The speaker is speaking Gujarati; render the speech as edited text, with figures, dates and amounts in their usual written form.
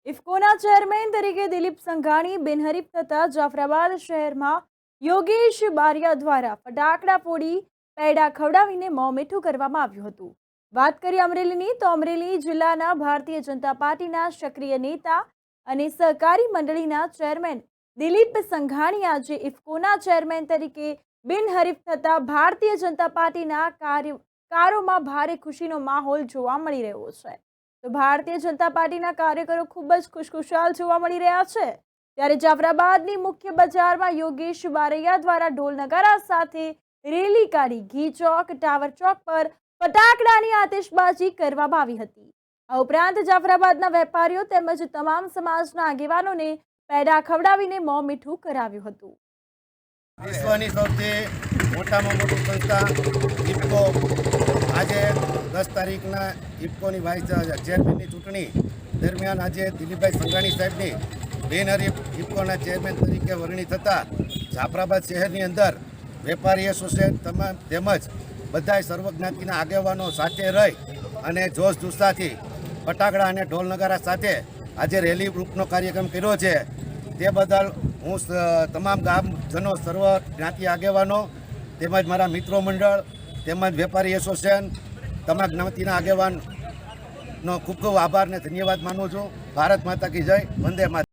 ઇફકોના ચેરમેન તરીકે દિલીપ સંઘાણી બિનહરીફ થતા જાફરાબાદ શહેરમાં યોગેશ બારિયા દ્વારા ફટાકડા ફોડી પૈડા ખવડાવીને મોં મીઠું કરવામાં આવ્યું હતું। વાત કરીએ અમરેલીની તો અમરેલી જિલ્લાના ભારતીય જનતા પાર્ટીના સક્રિય નેતા અને સહકારી મંડળીના ચેરમેન દિલીપ સંઘાણી આજે ઇફકોના ચેરમેન તરીકે બિનહરીફ થતા ભારતીય જનતા પાર્ટીના કાર્યકરોમાં ભારે ખુશીનો માહોલ જોવા મળી રહ્યો છે। તો ભારતીય જનતા પાર્ટીના કાર્યકરો ખૂબ જ ખુશખુશાલ જોવા મળી રહ્યા છે। ત્યારે જાફરાબાદની મુખ્ય બજારમાં યોગેશ બારૈયા દ્વારા ઢોલ નગારા સાથે રેલી કાઢી ઘી ચોક ટાવર ચોક પર ફટાકડાની આતિશબાજી કરવામાં આવી હતી। આ ઉપરાંત જાફરાબાદના વેપારીઓ તેમજ તમામ સમાજના આગેવાનોને પેડા ખવડાવીને મોં મીઠું કરાવ્યું હતું। વિશ્વની સૌથી મોટામાં મોટી સંસ્થા ઇફકો આજે 10 તારીખના ઇફકોની વાઇસ ચેરમેનની ચૂંટણી દરમિયાન આજે દિલીપભાઈ સંઘાણી સાહેબની બિનહરીફ ઇફકોના ચેરમેન તરીકે વરણી થતાં જાફરાબાદ શહેરની અંદર વેપારી એસોસિએશન તમામ તેમજ બધાય સર્વજ્ઞાતિના આગેવાનો સાથે રહી અને જોશ જુસ્સાથી ફટાકડા અને ઢોલ નગારા સાથે આજે રેલી રૂપનો કાર્યક્રમ કર્યો છે। તે બદલ હું તમામ ગામજનો સર્વ જ્ઞાતિ આગેવાનો તેમજ મારા મિત્રો મંડળ તેમજ વેપારી એસોસિએશન તમામ જ્ઞાતિના આગેવાનનો ખૂબ ખૂબ આભાર અને ધન્યવાદ માનું છું। ભારત માતા કી જય, વંદે માતરમ।